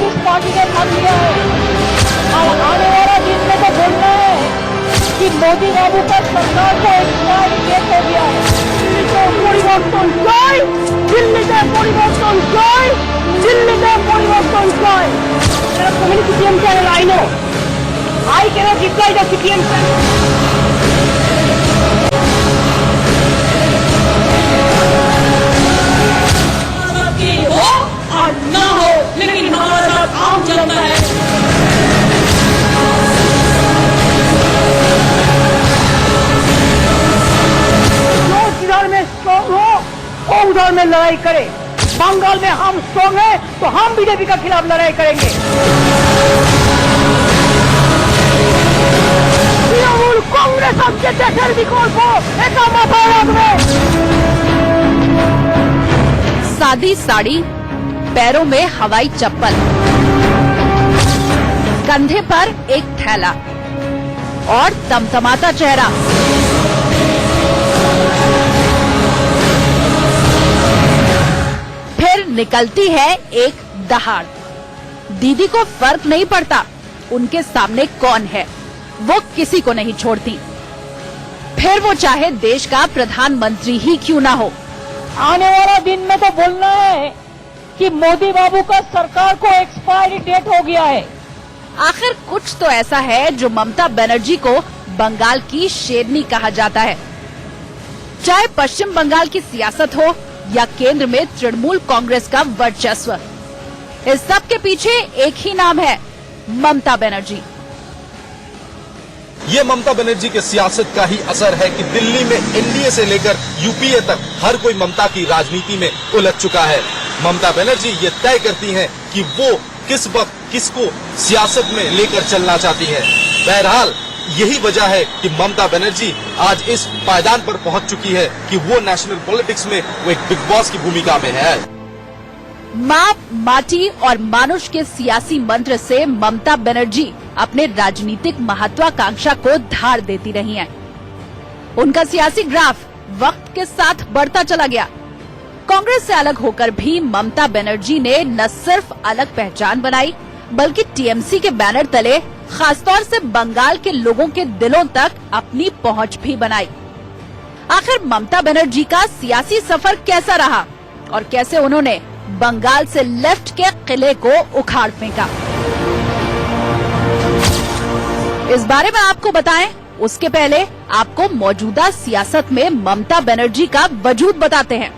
किस पार्टी ने ठान लिया है और आने वाला दिन में तो बोलना है कि मोदी बाबू का सरकार को एक्सपायर डेट हो गया है। दिल्लीতে পরিবর্তন চাই, দিল্লীতে পরিবর্তন চাই, দিল্লীতে পরিবর্তন চাই। There are so many CPM channel I know. I cannot reply the CPM channel. ना हो लेकिन हमारा साथ आम जनता है। जो जिधर में स्ट्रॉन्ग हो वो उधर में लड़ाई करे। बंगाल में हम स्ट्रॉन्ग है तो हम बीजेपी के खिलाफ लड़ाई करेंगे। तृणमूल कांग्रेस हमसे देशर विकल्प ऐसा माथा रखबे। सादी साड़ी, पैरों में हवाई चप्पल, कंधे पर एक थैला और तमतमाता चेहरा। फिर निकलती है एक दहाड़। दीदी को फर्क नहीं पड़ता उनके सामने कौन है, वो किसी को नहीं छोड़ती, फिर वो चाहे देश का प्रधानमंत्री ही क्यों ना हो। आने वाला दिन में तो बोलना है कि मोदी बाबू का सरकार को एक्सपायरी डेट हो गया है। आखिर कुछ तो ऐसा है जो ममता बनर्जी को बंगाल की शेरनी कहा जाता है। चाहे पश्चिम बंगाल की सियासत हो या केंद्र में तृणमूल कांग्रेस का वर्चस्व, इस सब के पीछे एक ही नाम है, ममता बनर्जी। ये ममता बनर्जी के सियासत का ही असर है कि दिल्ली में एनडीए से लेकर यूपीए तक हर कोई ममता की राजनीति में उलझ चुका है। ममता बनर्जी ये तय करती हैं कि वो किस वक्त किसको सियासत में लेकर चलना चाहती है। बहरहाल यही वजह है कि ममता बनर्जी आज इस पायदान पर पहुंच चुकी है कि वो नेशनल पॉलिटिक्स में वो एक बिग बॉस की भूमिका में है। माँ, माटी और मानुष के सियासी मंत्र से ममता बनर्जी अपने राजनीतिक महत्वाकांक्षा को धार देती रही हैं। उनका सियासी ग्राफ वक्त के साथ बढ़ता चला गया। कांग्रेस से अलग होकर भी ममता बनर्जी ने न सिर्फ अलग पहचान बनाई, बल्कि टीएमसी के बैनर तले खासतौर से बंगाल के लोगों के दिलों तक अपनी पहुंच भी बनाई। आखिर ममता बनर्जी का सियासी सफर कैसा रहा और कैसे उन्होंने बंगाल से लेफ्ट के किले को उखाड़ फेंका, इस बारे में आपको बताएं उसके पहले आपको मौजूदा सियासत में ममता बनर्जी का वजूद बताते हैं।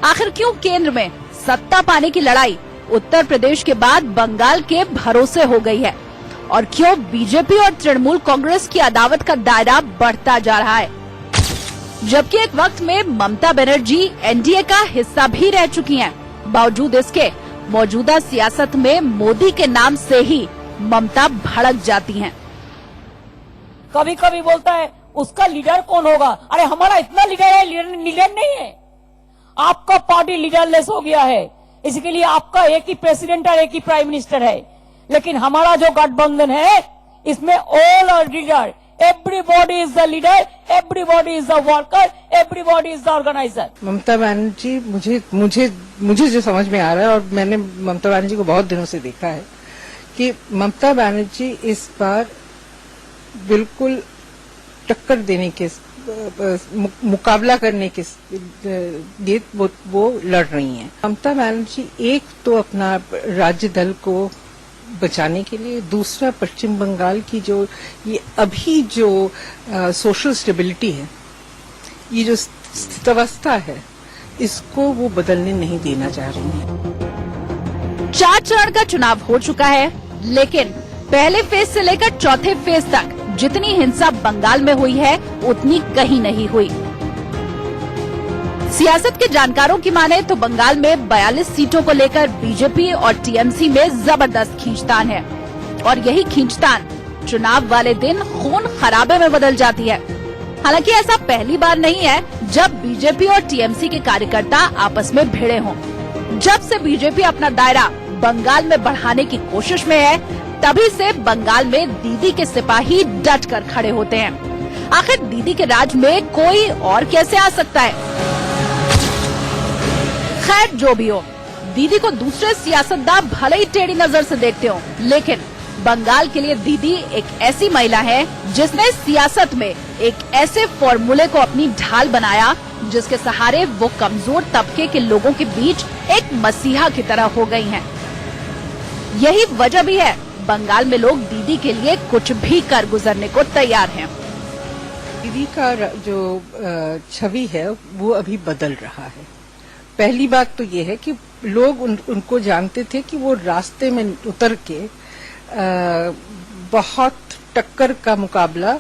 आखिर क्यों केंद्र में सत्ता पाने की लड़ाई उत्तर प्रदेश के बाद बंगाल के भरोसे हो गई है और क्यों बीजेपी और तृणमूल कांग्रेस की अदावत का दायरा बढ़ता जा रहा है, जबकि एक वक्त में ममता बनर्जी एनडीए का हिस्सा भी रह चुकी हैं। बावजूद इसके मौजूदा सियासत में मोदी के नाम से ही ममता भड़क जाती हैं। कभी कभी बोलता है उसका लीडर कौन होगा। अरे हमारा इतना लीडर है, लीडर नहीं है। आपका पार्टी लीडरलेस हो गया है, इसके लिए आपका एक ही प्रेसिडेंट और एक ही प्राइम मिनिस्टर है। लेकिन हमारा जो गठबंधन है इसमें all are leader, everybody is the leader, everybody is the worker, everybody is the organiser. Mamata Banerjee मुझे जो समझ में आ रहा है, और मैंने ममता बनर्जी को बहुत दिनों से देखा है, कि ममता बनर्जी इस बार बिल्कुल टक्कर देने के, मुकाबला करने के लिए वो लड़ रही हैं। ममता बनर्जी एक तो अपना राज्य दल को बचाने के लिए, दूसरा पश्चिम बंगाल की जो ये अभी जो सोशल स्टेबिलिटी है, ये जो स्थितावस्था है, इसको वो बदलने नहीं देना चाह रही है। 4 चरण का चुनाव हो चुका है, लेकिन पहले फेज से लेकर चौथे फेज तक जितनी हिंसा बंगाल में हुई है उतनी कहीं नहीं हुई। सियासत के जानकारों की माने तो बंगाल में 42 सीटों को लेकर बीजेपी और टीएमसी में जबरदस्त खींचतान है और यही खींचतान चुनाव वाले दिन खून खराबे में बदल जाती है। हालांकि ऐसा पहली बार नहीं है जब बीजेपी और टीएमसी के कार्यकर्ता आपस में भिड़े हों। जब से बीजेपी अपना दायरा बंगाल में बढ़ाने की कोशिश में है, तभी से बंगाल में दीदी के सिपाही डट कर खड़े होते हैं। आखिर दीदी के राज में कोई और कैसे आ सकता है? खैर जो भी हो, दीदी को दूसरे सियासतदान भले ही टेढ़ी नजर से देखते हो, लेकिन बंगाल के लिए दीदी एक ऐसी महिला है जिसने सियासत में एक ऐसे फॉर्मूले को अपनी ढाल बनाया जिसके सहारे वो कमजोर तबके के लोगों के बीच एक मसीहा की तरह हो गई हैं। यही वजह भी है बंगाल में लोग दीदी के लिए कुछ भी कर गुजरने को तैयार हैं। दीदी का जो छवि है वो अभी बदल रहा है। पहली बात तो ये है कि लोग उनको जानते थे कि वो रास्ते में उतर के बहुत टक्कर का मुकाबला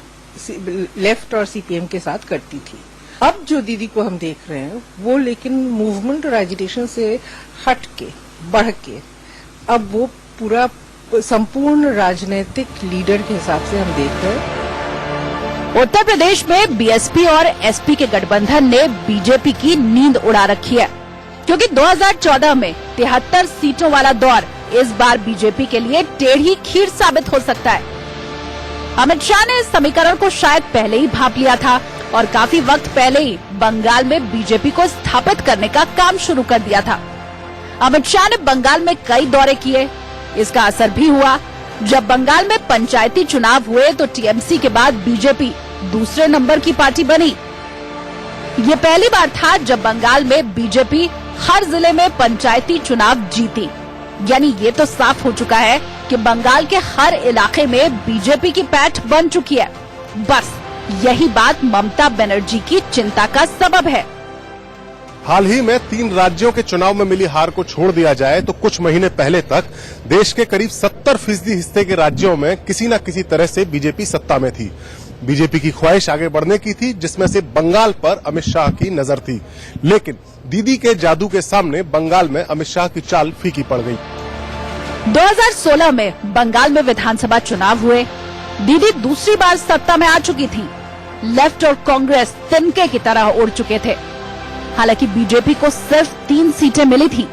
लेफ्ट और सीपीएम के साथ करती थी। अब जो दीदी को हम देख रहे हैं वो लेकिन मूवमेंट और एजिटेशन से हट के बढ़ के अब वो पूरा संपूर्ण राजनीतिक लीडर के हिसाब से हम देख रहे हैं। उत्तर प्रदेश में बीएसपी और एसपी के गठबंधन ने बीजेपी की नींद उड़ा रखी है, क्योंकि 2014 में 73 सीटों वाला दौर इस बार बीजेपी के लिए टेढ़ी खीर साबित हो सकता है। अमित शाह ने इस समीकरण को शायद पहले ही भांप लिया था और काफी वक्त पहले ही बंगाल में बीजेपी को स्थापित करने का काम शुरू कर दिया था। अमित शाह ने बंगाल में कई दौरे किए, इसका असर भी हुआ। जब बंगाल में पंचायती चुनाव हुए तो टीएमसी के बाद बीजेपी दूसरे नंबर की पार्टी बनी। ये पहली बार था जब बंगाल में बीजेपी हर जिले में पंचायती चुनाव जीती। यानी ये तो साफ हो चुका है कि बंगाल के हर इलाके में बीजेपी की पैठ बन चुकी है। बस यही बात ममता बनर्जी की चिंता का सबब है। हाल ही में 3 राज्यों के चुनाव में मिली हार को छोड़ दिया जाए तो कुछ महीने पहले तक देश के करीब 70% हिस्से के राज्यों में किसी न किसी तरह से बीजेपी सत्ता में थी। बीजेपी की ख्वाहिश आगे बढ़ने की थी, जिसमें से बंगाल पर अमित शाह की नजर थी। लेकिन दीदी के जादू के सामने बंगाल में अमित शाह की चाल फीकी पड़ गई। 2016 में बंगाल में विधानसभा चुनाव हुए। दीदी दूसरी बार सत्ता में आ चुकी थी। लेफ्ट और कांग्रेस तिनके की तरह उड़ चुके थे। हालांकि बीजेपी को सिर्फ 3 सीटें मिली थी,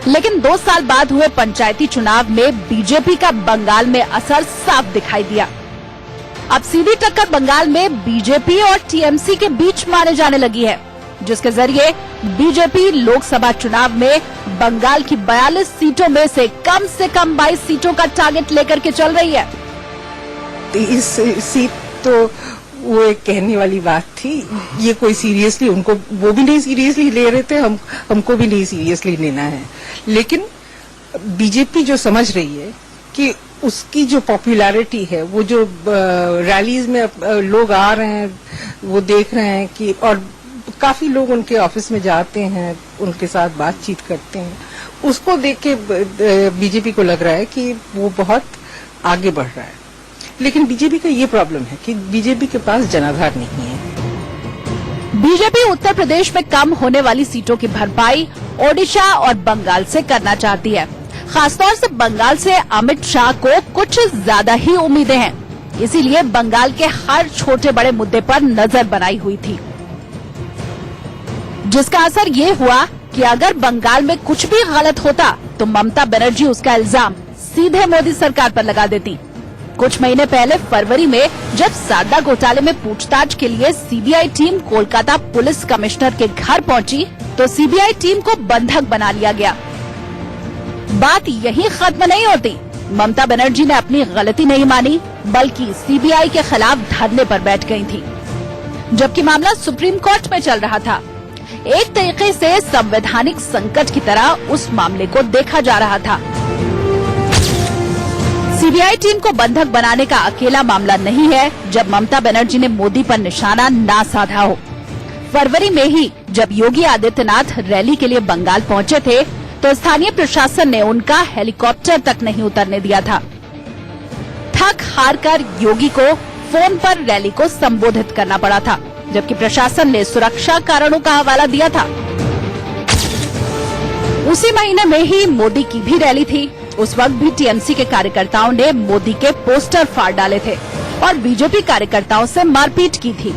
लेकिन 2 साल बाद हुए पंचायती चुनाव में बीजेपी का बंगाल में असर साफ दिखाई दिया। अब सीधी टक्कर बंगाल में बीजेपी और टीएमसी के बीच माने जाने लगी है, जिसके जरिए बीजेपी लोकसभा चुनाव में बंगाल की 42 सीटों में से कम 22 सीटों का टारगेट लेकर के चल रही है। इस सीट तो वो एक कहने वाली बात थी, ये कोई सीरियसली उनको वो भी नहीं सीरियसली ले रहे थे, हमको भी नहीं सीरियसली लेना है। लेकिन बीजेपी जो समझ रही है कि उसकी जो पॉपुलैरिटी है, वो जो रैलीज में लोग आ रहे हैं, वो देख रहे हैं कि और काफी लोग उनके ऑफिस में जाते हैं, उनके साथ बातचीत करते हैं, उसको देख के बीजेपी को लग रहा है कि वो बहुत आगे बढ़ रहा है। लेकिन बीजेपी का ये प्रॉब्लम है कि बीजेपी के पास जनाधार नहीं है। बीजेपी उत्तर प्रदेश में कम होने वाली सीटों की भरपाई ओडिशा और बंगाल से करना चाहती है। खासतौर से बंगाल से अमित शाह को कुछ ज्यादा ही उम्मीदें हैं, इसीलिए बंगाल के हर छोटे बड़े मुद्दे पर नजर बनाई हुई थी, जिसका असर ये हुआ कि अगर बंगाल में कुछ भी गलत होता तो ममता बनर्जी उसका इल्जाम सीधे मोदी सरकार पर लगा देती। कुछ महीने पहले फरवरी में जब सारदा घोटाले में पूछताछ के लिए CBI team Kolkata police commissioner के घर पहुंची तो सीबीआई टीम को बंधक बना लिया गया। बात यहीं खत्म नहीं होती। ममता बनर्जी ने अपनी गलती नहीं मानी, बल्कि सीबीआई के खिलाफ धरने पर बैठ गई थी, जबकि मामला सुप्रीम कोर्ट में चल रहा था। एक तरीके से संवैधानिक संकट की तरह उस मामले को देखा जा रहा था। सीबीआई टीम को बंधक बनाने का अकेला मामला नहीं है जब ममता बनर्जी ने मोदी पर निशाना ना साधा हो। फरवरी में ही जब योगी आदित्यनाथ रैली के लिए बंगाल पहुंचे थे तो स्थानीय प्रशासन ने उनका हेलीकॉप्टर तक नहीं उतरने दिया था। थक हार कर योगी को फोन पर रैली को संबोधित करना पड़ा था, जबकि प्रशासन ने सुरक्षा कारणों का हवाला दिया था। उसी महीने में ही मोदी की भी रैली थी। उस वक्त भी टीएमसी के कार्यकर्ताओं ने मोदी के पोस्टर फाड़ डाले थे और बीजेपी कार्यकर्ताओं से मारपीट की थी।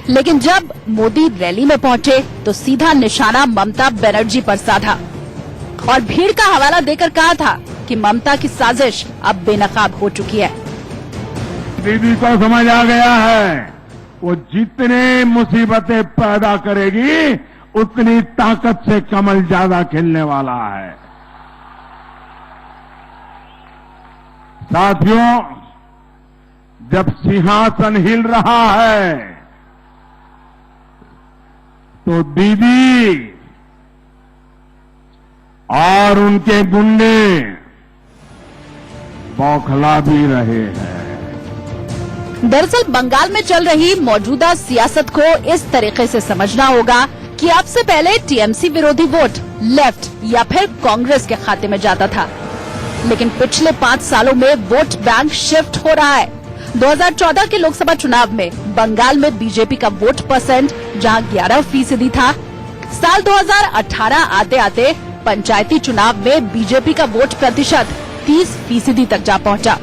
लेकिन जब मोदी रैली में पहुंचे तो सीधा निशाना ममता बनर्जी पर साधा और भीड़ का हवाला देकर कहा था कि ममता की साजिश अब बेनकाब हो चुकी है। दीदी को समझ आ गया है वो जितने मुसीबतें पैदा करेगी उतनी ताकत से कमल ज्यादा खिलने वाला है। साथियों, जब सिंहासन हिल रहा है तो दीदी और उनके गुंडे बौखला भी रहे हैं। दरअसल बंगाल में चल रही मौजूदा सियासत को इस तरीके से समझना होगा कि अब से पहले टीएमसी विरोधी वोट लेफ्ट या फिर कांग्रेस के खाते में जाता था, लेकिन पिछले 5 सालों में वोट बैंक शिफ्ट हो रहा है। 2014 के लोकसभा चुनाव में बंगाल में बीजेपी का वोट परसेंट जहां 11% था, साल 2018 आते आते पंचायती चुनाव में बीजेपी का वोट प्रतिशत 30% तक जा पहुंचा।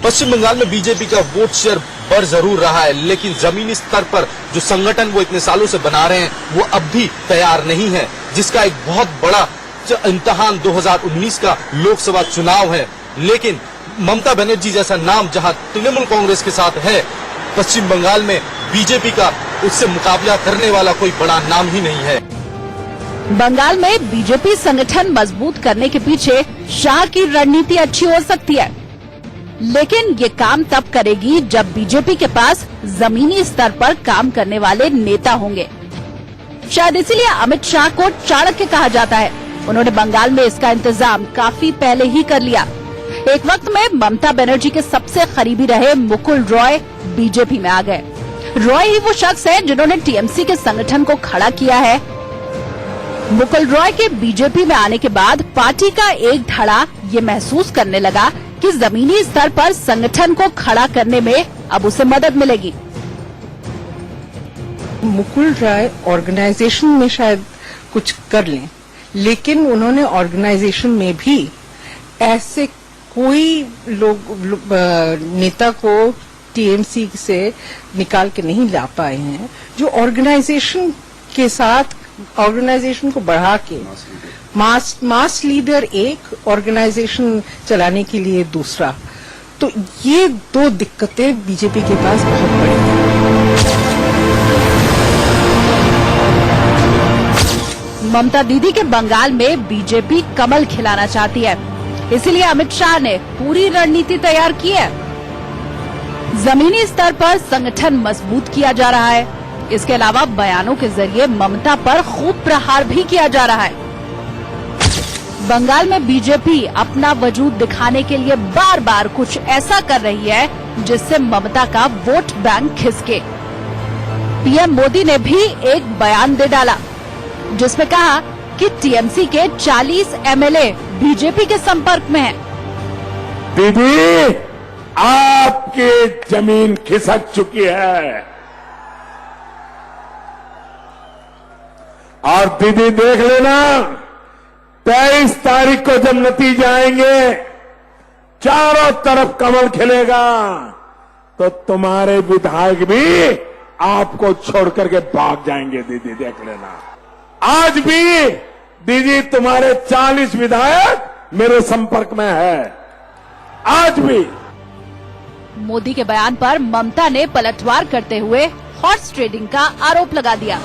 पश्चिम बंगाल में बीजेपी का वोट शेयर बढ़ जरूर रहा है, लेकिन जमीनी स्तर पर जो संगठन वो इतने सालों से बना रहे हैं वो अब भी तैयार नहीं है, जिसका एक बहुत बड़ा इम्तिहान 2019 का लोकसभा चुनाव है। लेकिन ममता बनर्जी जैसा नाम जहां तृणमूल कांग्रेस के साथ है, पश्चिम बंगाल में बीजेपी का उससे मुकाबला करने वाला कोई बड़ा नाम ही नहीं है। बंगाल में बीजेपी संगठन मजबूत करने के पीछे शाह की रणनीति अच्छी हो सकती है, लेकिन ये काम तब करेगी जब बीजेपी के पास जमीनी स्तर पर काम करने वाले नेता होंगे। शायद इसीलिए अमित शाह को चाणक्य कहा जाता है। उन्होंने बंगाल में इसका इंतजाम काफी पहले ही कर लिया। एक वक्त में ममता बनर्जी के सबसे करीबी रहे मुकुल रॉय बीजेपी में आ गए। रॉय ही वो शख्स है जिन्होंने टीएमसी के संगठन को खड़ा किया है। मुकुल रॉय के बीजेपी में आने के बाद पार्टी का एक धड़ा ये महसूस करने लगा कि जमीनी स्तर पर संगठन को खड़ा करने में अब उसे मदद मिलेगी। मुकुल रॉय ऑर्गेनाइजेशन में शायद कुछ कर लें, लेकिन उन्होंने ऑर्गेनाइजेशन में भी ऐसे कोई नेता को टीएमसी से निकाल के नहीं ला पाए हैं जो ऑर्गेनाइजेशन के साथ ऑर्गेनाइजेशन को बढ़ा के मास लीडर एक, ऑर्गेनाइजेशन चलाने के लिए दूसरा। तो ये 2 दिक्कतें बीजेपी के पास बहुत बड़ी हैं। ममता दीदी के बंगाल में बीजेपी कमल खिलाना चाहती है, इसलिए अमित शाह ने पूरी रणनीति तैयार की है। जमीनी स्तर पर संगठन मजबूत किया जा रहा है। इसके अलावा बयानों के जरिए ममता पर खूब प्रहार भी किया जा रहा है। बंगाल में बीजेपी अपना वजूद दिखाने के लिए बार बार कुछ ऐसा कर रही है जिससे ममता का वोट बैंक खिसके। पीएम मोदी ने भी एक बयान दे डाला जिसमें कहा कि टीएमसी के 40 एमएलए बीजेपी के संपर्क में हैं। दीदी, आपकी जमीन खिसक चुकी है और दीदी देख लेना, 23 तारीख को जब नतीजे आएंगे, चारों तरफ कमल खिलेगा तो तुम्हारे विधायक भी आपको छोड़ करके भाग जाएंगे। दीदी देख लेना, आज भी दीदी तुम्हारे 40 विधायक मेरे संपर्क में है, आज भी। मोदी के बयान पर ममता ने पलटवार करते हुए हॉर्स ट्रेडिंग का आरोप लगा दिया।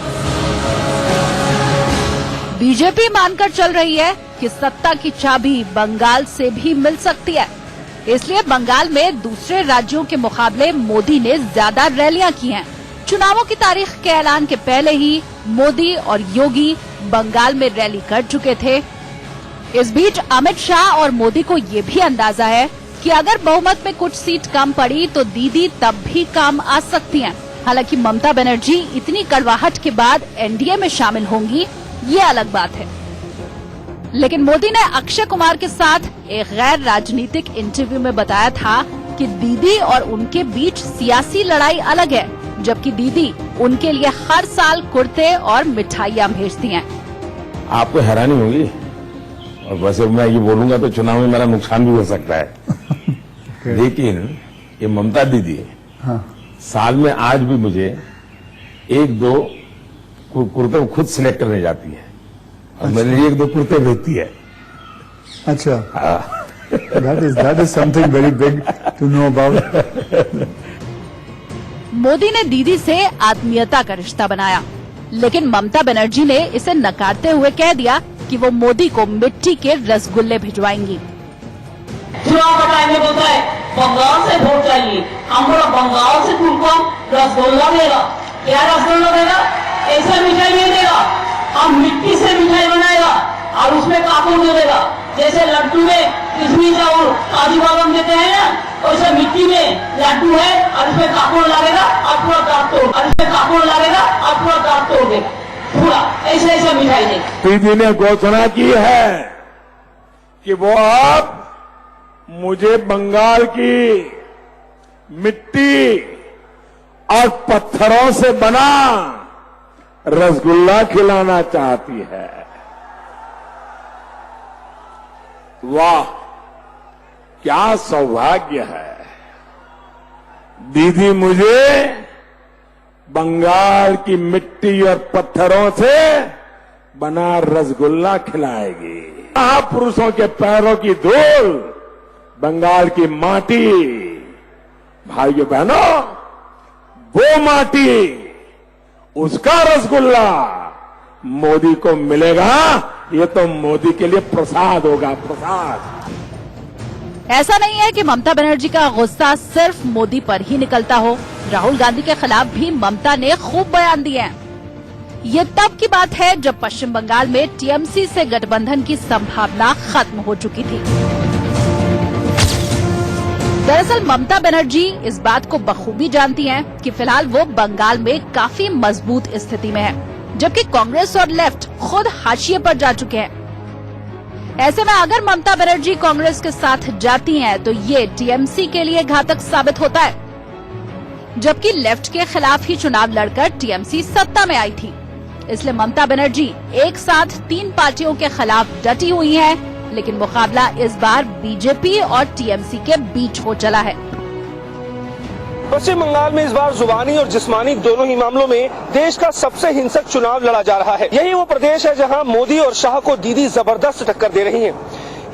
बीजेपी मानकर चल रही है कि सत्ता की चाबी बंगाल से भी मिल सकती है, इसलिए बंगाल में दूसरे राज्यों के मुकाबले मोदी ने ज्यादा रैलियां की हैं। चुनावों की तारीख के ऐलान के पहले ही मोदी और योगी बंगाल में रैली कर चुके थे। इस बीच अमित शाह और मोदी को ये भी अंदाजा है कि अगर बहुमत में कुछ सीट कम पड़ी तो दीदी तब भी काम आ सकती हैं। हालांकि ममता बनर्जी इतनी कड़वाहट के बाद एनडीए में शामिल होंगी, ये अलग बात है। लेकिन मोदी ने अक्षय कुमार के साथ एक गैर राजनीतिक इंटरव्यू में बताया था कि दीदी और उनके बीच सियासी लड़ाई अलग है, जबकि दीदी उनके लिए हर साल कुर्ते और मिठाइयाँ भेजती हैं। आपको हैरानी होगी, और वैसे मैं ये बोलूंगा तो चुनाव में मेरा नुकसान भी हो सकता है लेकिन ये ममता दीदी साल में आज भी मुझे 1-2 कुर्ते खुद सिलेक्ट करने जाती है और मेरे लिए 1-2 कुर्ते भेजती है। अच्छा, that is something very big to know about. Modi ने दीदी से आत्मीयता का रिश्ता बनाया। लेकिन ममता बनर्जी ने इसे नकारते हुए कह दिया कि वो मोदी को मिट्टी के रसगुल्ले भिजवाएंगी। चुनाव का टाइम में बोलता है बंगाल से वोट चाहिए, हमको बंगाल से तुमको रसगुल्ला देगा। क्या रसगुल्ला देगा? ऐसा मिठाई नहीं देगा, हम मिट्टी से मिठाई बनाएगा और उसमें कापूर दे देगा। जैसे लड्डू में किशमिश और काजू बादाम देते हैं ना, वैसे मिट्टी में लड्डू है और उसमें कापूर लगेगा और पूरा दांत तोड़, और उसमें कापूर लगेगा और पूरा दांत तोड़ देगा, पूरा ऐसे ऐसे मिठाई देगा। दीदी ने घोषणा की है कि वो अब मुझे बंगाल की मिट्टी और पत्थरों से बना रसगुल्ला खिलाना चाहती है। वाह, क्या सौभाग्य है। दीदी मुझे बंगाल की मिट्टी और पत्थरों से बना रसगुल्ला खिलाएगी। महापुरुषों के पैरों की धूल, बंगाल की माटी, भाइयों बहनों, वो माटी, उसका रसगुल्ला मोदी को मिलेगा। ये तो मोदी के लिए प्रसाद होगा, प्रसाद। ऐसा नहीं है कि ममता बनर्जी का गुस्सा सिर्फ मोदी पर ही निकलता हो। राहुल गांधी के खिलाफ भी ममता ने खूब बयान दिए हैं। ये तब की बात है जब पश्चिम बंगाल में टीएमसी से गठबंधन की संभावना खत्म हो चुकी थी। दरअसल ममता बनर्जी इस बात को बखूबी जानती हैं कि फिलहाल वो बंगाल में काफी मजबूत स्थिति में है, जबकि कांग्रेस और लेफ्ट खुद हाशिए पर जा चुके हैं। ऐसे में अगर ममता बनर्जी कांग्रेस के साथ जाती हैं, तो ये टीएमसी के लिए घातक साबित होता है, जबकि लेफ्ट के खिलाफ ही चुनाव लड़कर टीएमसी सत्ता में आई थी। इसलिए ममता बनर्जी एक साथ 3 पार्टियों के खिलाफ डटी हुई हैं, लेकिन मुकाबला इस बार बीजेपी और टीएमसी के बीच हो चला है। पश्चिम बंगाल में इस बार जुबानी और जिस्मानी दोनों ही मामलों में देश का सबसे हिंसक चुनाव लड़ा जा रहा है। यही वो प्रदेश है जहां मोदी और शाह को दीदी जबरदस्त टक्कर दे रही हैं।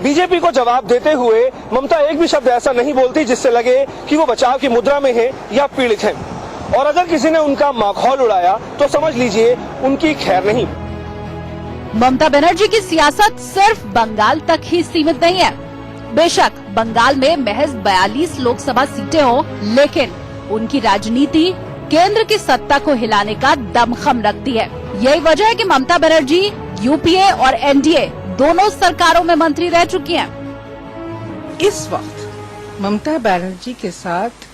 बीजेपी को जवाब देते हुए ममता एक भी शब्द ऐसा नहीं बोलती जिससे लगे कि वो बचाव की मुद्रा में है या पीड़ित है। और अगर किसी ने उनका माखौल उड़ाया तो समझ लीजिए उनकी खैर नहीं। ममता बनर्जी की सियासत सिर्फ बंगाल तक ही सीमित नहीं है। बेशक बंगाल में महज 42 लोकसभा सीटें हों, लेकिन उनकी राजनीति केंद्र की सत्ता को हिलाने का दमखम रखती है। यही वजह है कि ममता बनर्जी यूपीए और एनडीए दोनों सरकारों में मंत्री रह चुकी हैं। इस वक्त ममता बनर्जी के साथ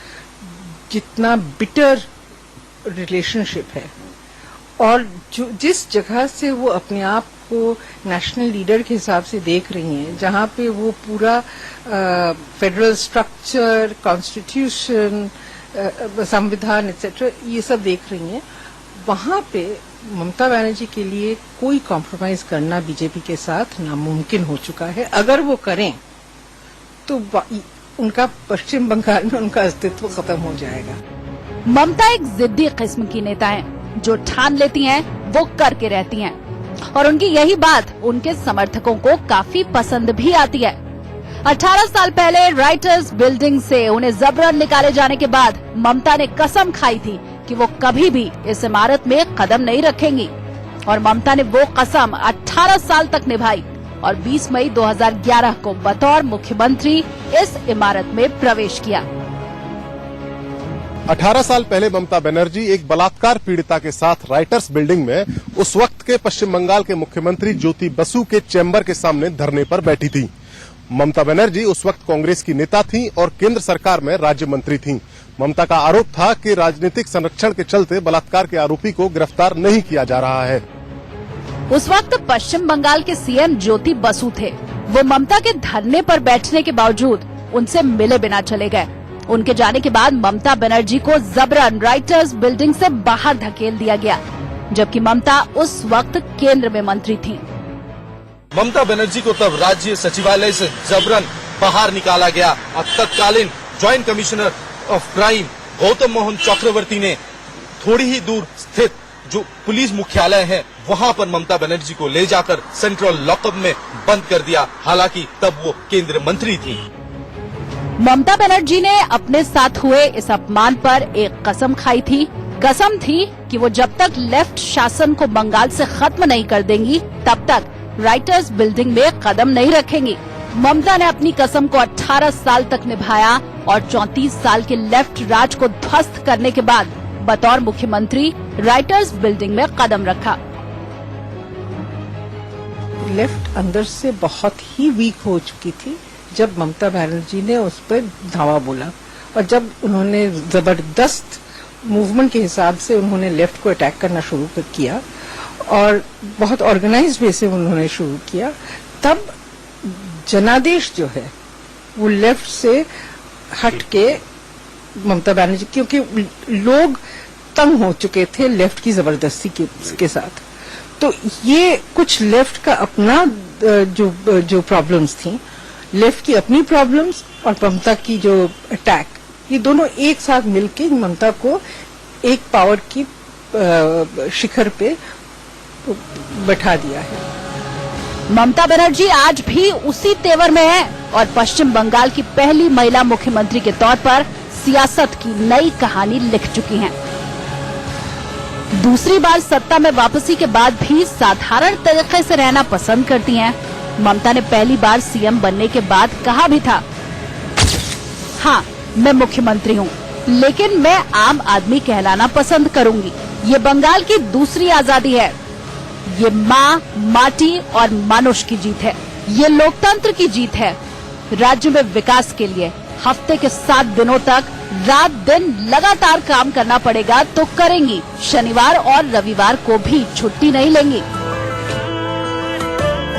जितना बिटर रिलेशनशिप है और जिस जगह से वो अपने आप को नेशनल लीडर के हिसाब से देख रही हैं, जहाँ पे वो पूरा फेडरल स्ट्रक्चर, कॉन्स्टिट्यूशन, संविधान एक्सेट्रा ये सब देख रही हैं, वहाँ पे ममता बनर्जी के लिए कोई कॉम्प्रोमाइज करना बीजेपी के साथ नामुमकिन हो चुका है। अगर वो करें तो उनका पश्चिम बंगाल में उनका अस्तित्व खत्म हो जाएगा। ममता एक जिद्दी किस्म की नेता हैं, जो ठान लेती हैं वो करके रहती हैं, और उनकी यही बात उनके समर्थकों को काफी पसंद भी आती है। 18 साल पहले राइटर्स बिल्डिंग से उन्हें जबरन निकाले जाने के बाद ममता ने कसम खाई थी कि वो कभी भी इस इमारत में कदम नहीं रखेंगी, और ममता ने वो कसम 18 साल तक निभाई और 20 मई 2011 को बतौर मुख्यमंत्री इस इमारत में प्रवेश किया। 18 साल पहले ममता बनर्जी एक बलात्कार पीड़िता के साथ राइटर्स बिल्डिंग में उस वक्त के पश्चिम बंगाल के मुख्यमंत्री ज्योति बसु के चैम्बर के सामने धरने पर बैठी थी। ममता बनर्जी उस वक्त कांग्रेस की नेता थीं और केंद्र सरकार में राज्य मंत्री थीं। ममता का आरोप था कि राजनीतिक संरक्षण के चलते बलात्कार के आरोपी को गिरफ्तार नहीं किया जा रहा है। उस वक्त पश्चिम बंगाल के सीएम ज्योति बसु थे। वो ममता के धरने पर बैठने के बावजूद उनसे मिले बिना चले गए। उनके जाने के बाद ममता बनर्जी को जबरन राइटर्स बिल्डिंग से बाहर धकेल दिया गया, जबकि ममता उस वक्त केंद्र में मंत्री थी। ममता बनर्जी को तब राज्य सचिवालय से जबरन बाहर निकाला गया। अब तत्कालीन joint commissioner of crime Gautam Mohan Chakraborty ने थोड़ी ही दूर स्थित जो पुलिस मुख्यालय है वहां पर ममता बनर्जी को ले जाकर सेंट्रल लॉकअप में बंद कर दिया। हालांकि तब वो केंद्रीय मंत्री थी। ममता बनर्जी ने अपने साथ हुए इस अपमान पर एक कसम खाई थी कसम थी कि वो जब तक लेफ्ट शासन को बंगाल से खत्म नहीं कर देंगी तब तक राइटर्स बिल्डिंग में कदम नहीं रखेंगी। ममता ने अपनी कसम को 18 साल तक निभाया और 34 साल के लेफ्ट राज को ध्वस्त करने के बाद बतौर मुख्यमंत्री राइटर्स बिल्डिंग में कदम रखा। लेफ्ट अंदर से बहुत ही वीक हो चुकी थी जब ममता बनर्जी ने उस पर धावा बोला, और जब उन्होंने जबरदस्त मूवमेंट के हिसाब से उन्होंने लेफ्ट को अटैक करना शुरू किया और बहुत ऑर्गेनाइज्ड वे से उन्होंने शुरू किया, तब जनादेश जो है वो लेफ्ट से हट के ममता बनर्जी, क्योंकि लोग तंग हो चुके थे लेफ्ट की जबरदस्ती के साथ, तो ये कुछ लेफ्ट का अपना जो प्रॉब्लम्स थी, लेफ्ट की अपनी प्रॉब्लम्स और ममता की जो अटैक, ये दोनों एक साथ मिलके ममता को एक पावर की शिखर पे बैठा दिया है। ममता बनर्जी आज भी उसी तेवर में है और पश्चिम बंगाल की पहली महिला मुख्यमंत्री के तौर पर सियासत की नई कहानी लिख चुकी हैं। दूसरी बार सत्ता में वापसी के बाद भी साधारण तरीके से रहना पसंद करती हैं। ममता ने पहली बार सीएम बनने के बाद कहा भी था, हाँ मैं मुख्यमंत्री हूँ, लेकिन मैं आम आदमी कहलाना पसंद करूंगी। ये बंगाल की दूसरी आजादी है, ये माँ, माटी और मानुष की जीत है, ये लोकतंत्र की जीत है। राज्य में विकास के लिए हफ्ते के 7 दिनों तक रात दिन लगातार काम करना पड़ेगा तो करेंगी। शनिवार और रविवार को भी छुट्टी नहीं लेंगी।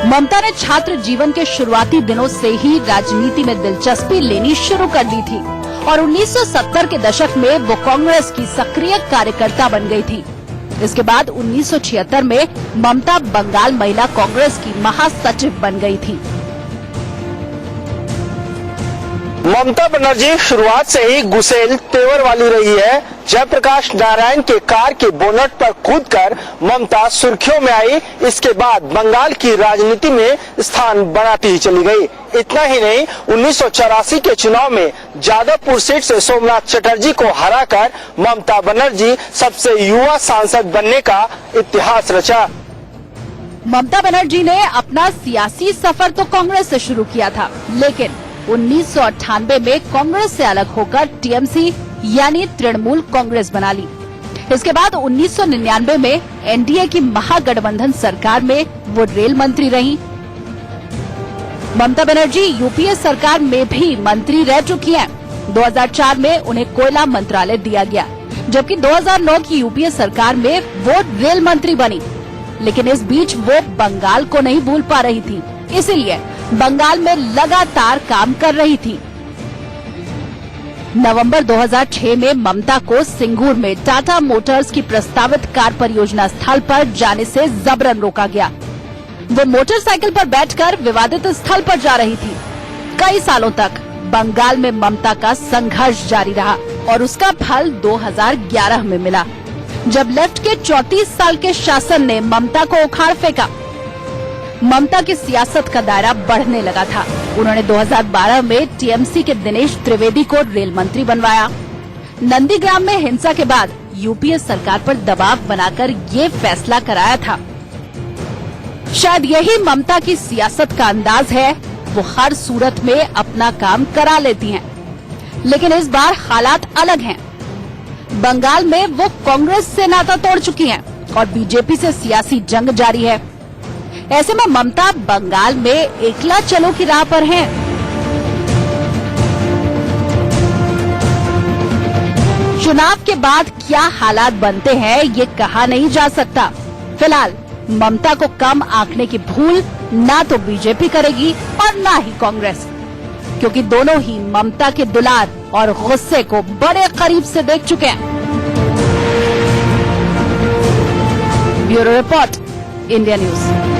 ममता ने छात्र जीवन के शुरुआती दिनों से ही राजनीति में दिलचस्पी लेनी शुरू कर दी थी और 1970 के दशक में वो कांग्रेस की सक्रिय कार्यकर्ता बन गई थी। इसके बाद 1976 में ममता बंगाल महिला कांग्रेस की महासचिव बन गई थी। ममता बनर्जी शुरुआत से ही गुस्सेल तेवर वाली रही है। जयप्रकाश नारायण के कार के बोनट पर कूदकर ममता सुर्खियों में आई। इसके बाद बंगाल की राजनीति में स्थान बनाती ही चली गई। इतना ही नहीं, 1984 के चुनाव में जादवपुर सीट से सोमनाथ चटर्जी को हराकर ममता बनर्जी सबसे युवा सांसद बनने का इतिहास रचा। ममता बनर्जी ने अपना सियासी सफर तो कांग्रेस से शुरू किया था, लेकिन 1998 में कांग्रेस से अलग होकर टीएमसी यानी तृणमूल कांग्रेस बना ली। इसके बाद 1999 में एनडीए की महागठबंधन सरकार में वो रेल मंत्री रही। ममता बनर्जी यूपीए सरकार में भी मंत्री रह चुकी हैं। 2004 में उन्हें कोयला मंत्रालय दिया गया, जबकि 2009 की यूपीए सरकार में वो रेल मंत्री बनी। लेकिन इस बीच वो बंगाल को नहीं भूल पा रही थी, इसीलिए बंगाल में लगातार काम कर रही थी। नवंबर 2006 में ममता को सिंगूर में टाटा मोटर्स की प्रस्तावित कार परियोजना स्थल पर जाने से जबरन रोका गया। वो मोटरसाइकिल पर बैठकर विवादित स्थल पर जा रही थी। कई सालों तक बंगाल में ममता का संघर्ष जारी रहा और उसका फल 2011 में मिला, जब लेफ्ट के 34 साल के शासन ने ममता को उखाड़ फेंका। ममता की सियासत का दायरा बढ़ने लगा था। उन्होंने 2012 में टीएमसी के दिनेश त्रिवेदी को रेल मंत्री बनवाया। नंदीग्राम में हिंसा के बाद यूपीए सरकार पर दबाव बनाकर ये फैसला कराया था। शायद यही ममता की सियासत का अंदाज है। वो हर सूरत में अपना काम करा लेती हैं, लेकिन इस बार हालात अलग हैं। बंगाल में वो कांग्रेस से नाता तोड़ चुकी हैं और बीजेपी से सियासी जंग जारी है। ऐसे में ममता बंगाल में एकला चलो की राह पर हैं। चुनाव के बाद क्या हालात बनते हैं ये कहा नहीं जा सकता। फिलहाल ममता को कम आंकने की भूल ना तो बीजेपी करेगी और ना ही कांग्रेस, क्योंकि दोनों ही ममता के दुलार और गुस्से को बड़े करीब से देख चुके हैं। Bureau report, India news.